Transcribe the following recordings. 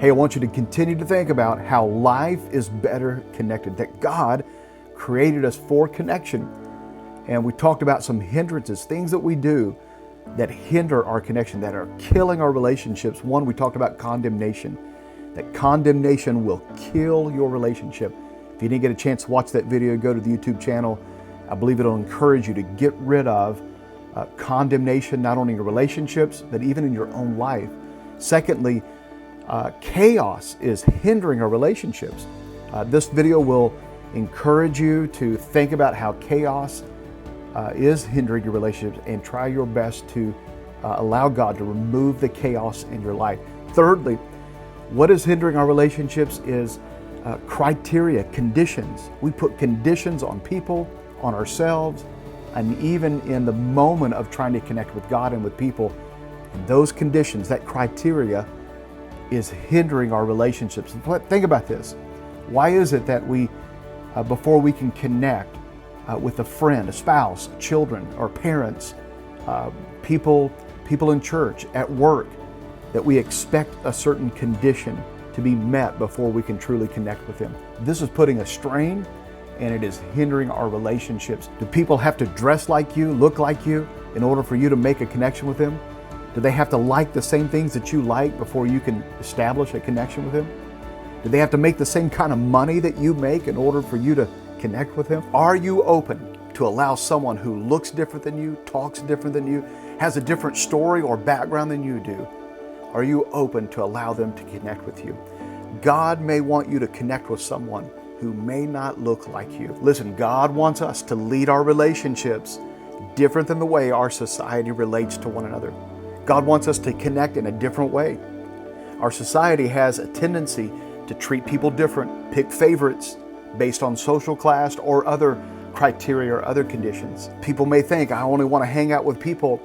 Hey, I want you to continue to think about how life is better connected, that God created us for connection. And we talked about some hindrances, things that we do that hinder our connection, that are killing our relationships. One, we talked about condemnation, that condemnation will kill your relationship. If you didn't get a chance to watch that video, go to the YouTube channel. I believe it'll encourage you to get rid of condemnation, not only in your relationships, but even in your own life. Secondly, chaos is hindering our relationships. This video will encourage you to think about how chaos is hindering your relationships and try your best to allow God to remove the chaos in your life. Thirdly, what is hindering our relationships is criteria, conditions. We put conditions on people, on ourselves, and even in the moment of trying to connect with God and with people. And those conditions, that criteria, is hindering our relationships. Think about this. Why is it that we, before we can connect with a friend, a spouse, children, or parents, people in church, at work, that we expect a certain condition to be met before we can truly connect with them? This is putting a strain, and it is hindering our relationships. Do people have to dress like you, look like you, in order for you to make a connection with them? Do they have to like the same things that you like before you can establish a connection with them? Do they have to make the same kind of money that you make in order for you to connect with them? Are you open to allow someone who looks different than you, talks different than you, has a different story or background than you do? Are you open to allow them to connect with you? God may want you to connect with someone who may not look like you. Listen, God wants us to lead our relationships different than the way our society relates to one another. God wants us to connect in a different way. Our society has a tendency to treat people different, pick favorites based on social class or other criteria or other conditions. People may think, I only want to hang out with people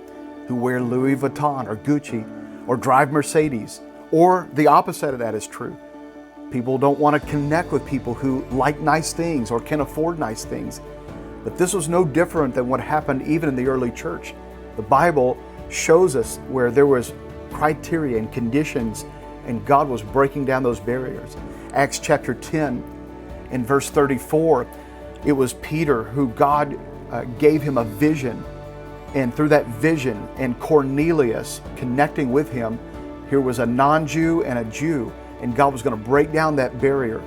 who wear Louis Vuitton or Gucci or drive Mercedes. Or the opposite of that is true. People don't want to connect with people who like nice things or can afford nice things. But this was no different than what happened even in the early church. The Bible shows us where there was criteria and conditions, and God was breaking down those barriers. Acts chapter 10 in verse 34, it was Peter who God gave him a vision, and through that vision and Cornelius connecting with him, here was a non-Jew and a Jew, and God was going to break down that barrier.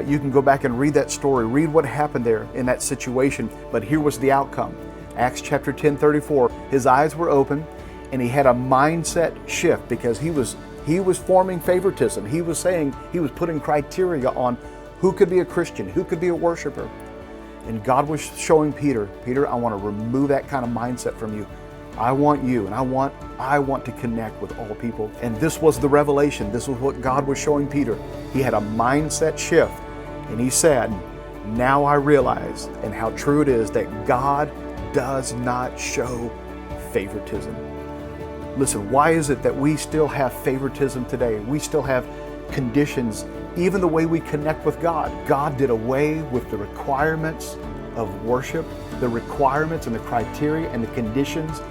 You can go back and read that story, read what happened there in that situation, but here was the outcome. Acts chapter 10, 34, his eyes were open and he had a mindset shift because he was forming favoritism. He was saying, he was putting criteria on who could be a Christian, who could be a worshiper. And God was showing Peter, I want to remove that kind of mindset from you. I want you, and I want to connect with all people. And this was the revelation. This was what God was showing Peter. He had a mindset shift, and he said, now I realize, and how true it is, that God does not show favoritism. Listen, why is it that we still have favoritism today? We still have conditions, even the way we connect with God. God did away with the requirements of worship, the requirements and the criteria and the conditions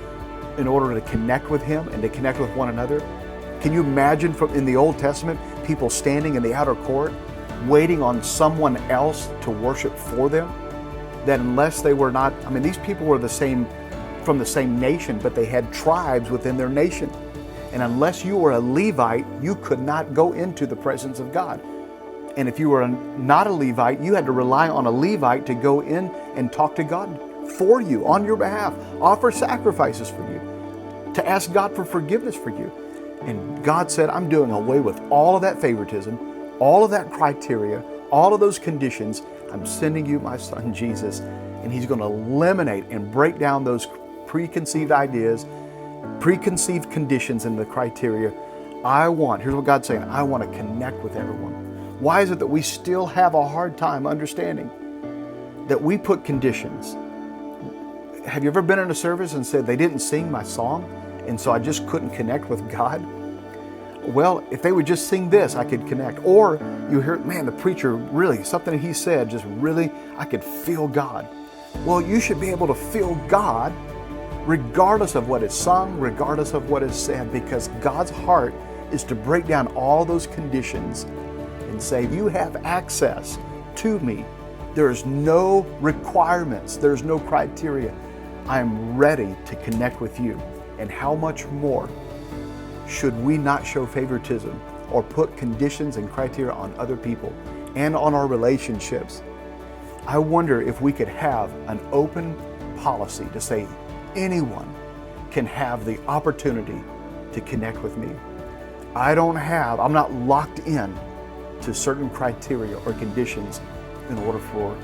in order to connect with Him and to connect with one another. Can you imagine in the Old Testament, people standing in the outer court, waiting on someone else to worship for them? That unless they were not, these people were from the same nation, but they had tribes within their nation. And unless you were a Levite, you could not go into the presence of God. And if you were not a Levite, you had to rely on a Levite to go in and talk to God for you, on your behalf, offer sacrifices for you, to ask God for forgiveness for you. And God said, I'm doing away with all of that favoritism, all of that criteria, all of those conditions. I'm sending you my son, Jesus, and He's going to eliminate and break down those preconceived ideas, preconceived conditions and the criteria. Here's what God's saying, I want to connect with everyone. Why is it that we still have a hard time understanding that we put conditions? Have you ever been in a service and said, they didn't sing my song, and so I just couldn't connect with God? Well, if they would just sing this, I could connect. Or you hear, man, the preacher really, something he said, just really, I could feel God. Well, you should be able to feel God regardless of what is sung, regardless of what is said, because God's heart is to break down all those conditions and say, you have access to me. There's no requirements. There's no criteria. I am ready to connect with you. And how much more should we not show favoritism or put conditions and criteria on other people and on our relationships? I wonder if we could have an open policy to say anyone can have the opportunity to connect with me. I'm not locked in to certain criteria or conditions in order for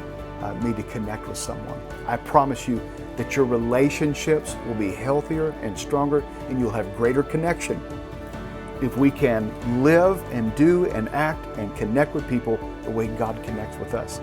me to connect with someone. I promise you that your relationships will be healthier and stronger, and you'll have greater connection if we can live and do and act and connect with people the way God connects with us.